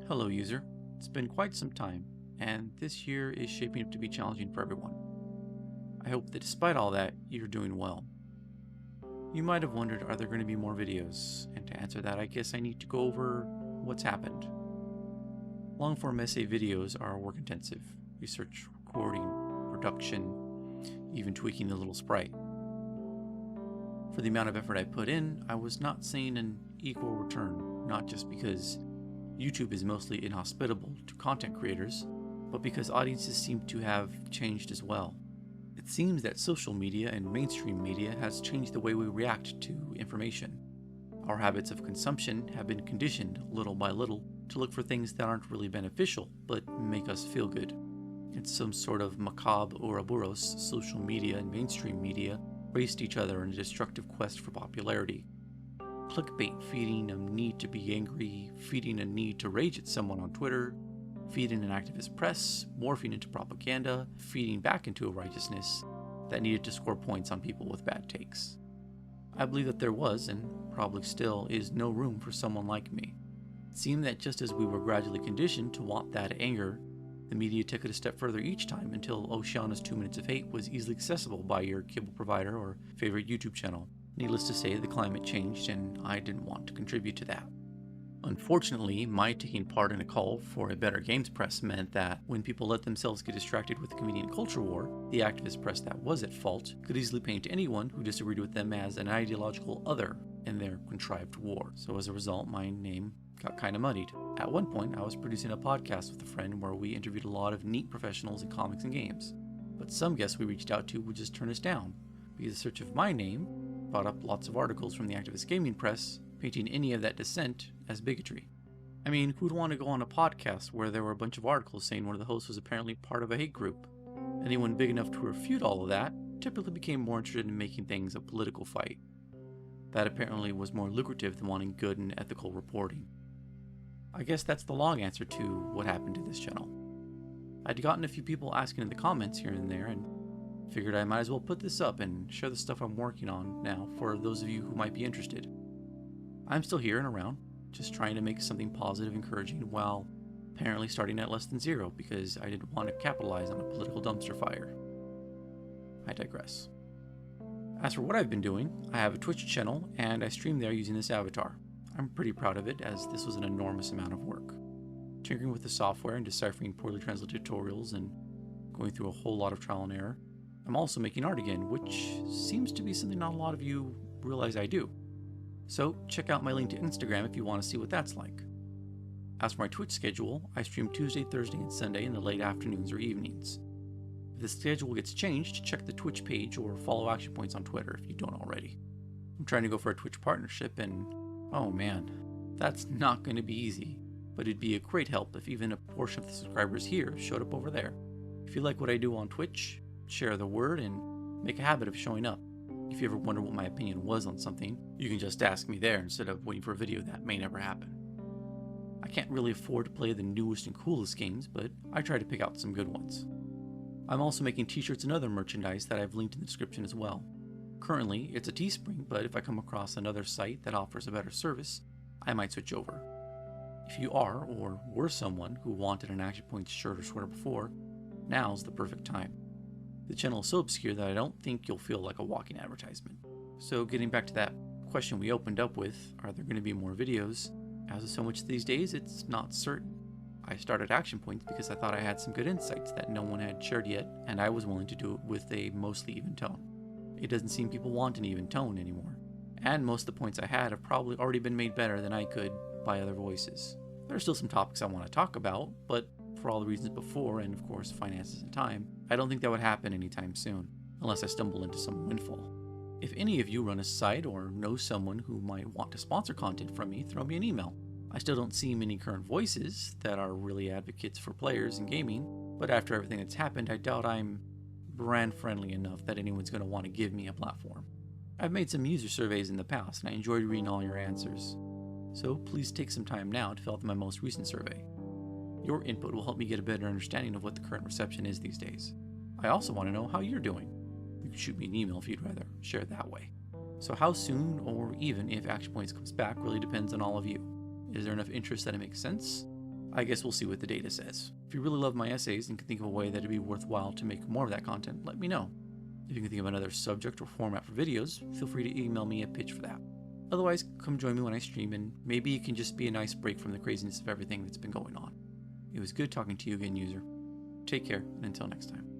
Hello user, it's been quite some time, and this year is shaping up to be challenging for everyone. I hope that despite all that, you're doing well. You might have wondered, are there going to be more videos? And to answer that, I guess I need to go over what's happened. Long-form essay videos are work intensive. Research, recording, production, even tweaking the little sprite. For the amount of effort I put in, I was not seeing an equal return, not just because YouTube is mostly inhospitable to content creators, but because audiences seem to have changed as well. It seems that social media and mainstream media has changed the way we react to information. Our habits of consumption have been conditioned little by little to look for things that aren't really beneficial, but make us feel good. It's some sort of macabre Ouroboros. Social media and mainstream media raced each other in a destructive quest for popularity. Clickbait feeding a need to be angry, feeding a need to rage at someone on Twitter, feeding an activist press, morphing into propaganda, feeding back into a righteousness that needed to score points on people with bad takes. I believe that there was, and probably still is, no room for someone like me. It seemed that just as we were gradually conditioned to want that anger, the media took it a step further each time until Oceana's 2 Minutes of Hate was easily accessible by your cable provider or favorite YouTube channel. Needless to say, the climate changed, and I didn't want to contribute to that. Unfortunately, my taking part in a call for a better games press meant that when people let themselves get distracted with the convenient culture war, the activist press that was at fault could easily paint anyone who disagreed with them as an ideological other in their contrived war. So as a result, my name got kinda muddied. At one point, I was producing a podcast with a friend where we interviewed a lot of neat professionals in comics and games. But some guests we reached out to would just turn us down, because the search of my name brought up lots of articles from the activist gaming press painting any of that dissent as bigotry. I mean, who'd want to go on a podcast where there were a bunch of articles saying one of the hosts was apparently part of a hate group? Anyone big enough to refute all of that typically became more interested in making things a political fight. That apparently was more lucrative than wanting good and ethical reporting. I guess that's the long answer to what happened to this channel. I'd gotten a few people asking in the comments here and there, and figured I might as well put this up and share the stuff I'm working on now for those of you who might be interested. I'm still here and around, just trying to make something positive, encouraging, while apparently starting at less than zero because I didn't want to capitalize on a political dumpster fire. I digress. As for what I've been doing, I have a Twitch channel and I stream there using this avatar. I'm pretty proud of it, as this was an enormous amount of work. Tinkering with the software and deciphering poorly translated tutorials and going through a whole lot of trial and error. I'm also making art again, which seems to be something not a lot of you realize I do. So check out my link to Instagram if you want to see what that's like. As for my Twitch schedule, I stream Tuesday, Thursday, and Sunday in the late afternoons or evenings. If the schedule gets changed, check the Twitch page or follow Action Points on Twitter if you don't already. I'm trying to go for a Twitch partnership, and oh man, that's not going to be easy, but it'd be a great help if even a portion of the subscribers here showed up over there. If you like what I do on Twitch, share the word and make a habit of showing up. If you ever wonder what my opinion was on something, you can just ask me there instead of waiting for a video that may never happen. I can't really afford to play the newest and coolest games, but I try to pick out some good ones. I'm also making t-shirts and other merchandise that I've linked in the description as well. Currently, it's a Teespring, but if I come across another site that offers a better service, I might switch over. If you are, or were someone who wanted an Action Points shirt or sweater before, now's the perfect time. The channel is so obscure that I don't think you'll feel like a walking advertisement. So getting back to that question we opened up with, are there going to be more videos? As with so much these days, it's not certain. I started Action Points because I thought I had some good insights that no one had shared yet, and I was willing to do it with a mostly even tone. It doesn't seem people want an even tone anymore, and most of the points I had have probably already been made better than I could by other voices. There are still some topics I want to talk about, but for all the reasons before, and of course finances and time, I don't think that would happen anytime soon, unless I stumble into some windfall. If any of you run a site or know someone who might want to sponsor content from me, throw me an email. I still don't see many current voices that are really advocates for players and gaming, but after everything that's happened, I doubt I'm brand friendly enough that anyone's going to want to give me a platform. I've made some user surveys in the past, and I enjoyed reading all your answers. So please take some time now to fill out my most recent survey. Your input will help me get a better understanding of what the current reception is these days. I also want to know how you're doing. You can shoot me an email if you'd rather share it that way. So how soon, or even if Action Points comes back, really depends on all of you. Is there enough interest that it makes sense? I guess we'll see what the data says. If you really love my essays and can think of a way that it'd be worthwhile to make more of that content, let me know. If you can think of another subject or format for videos, feel free to email me a pitch for that. Otherwise, come join me when I stream, and maybe it can just be a nice break from the craziness of everything that's been going on. It was good talking to you again, user. Take care, and until next time.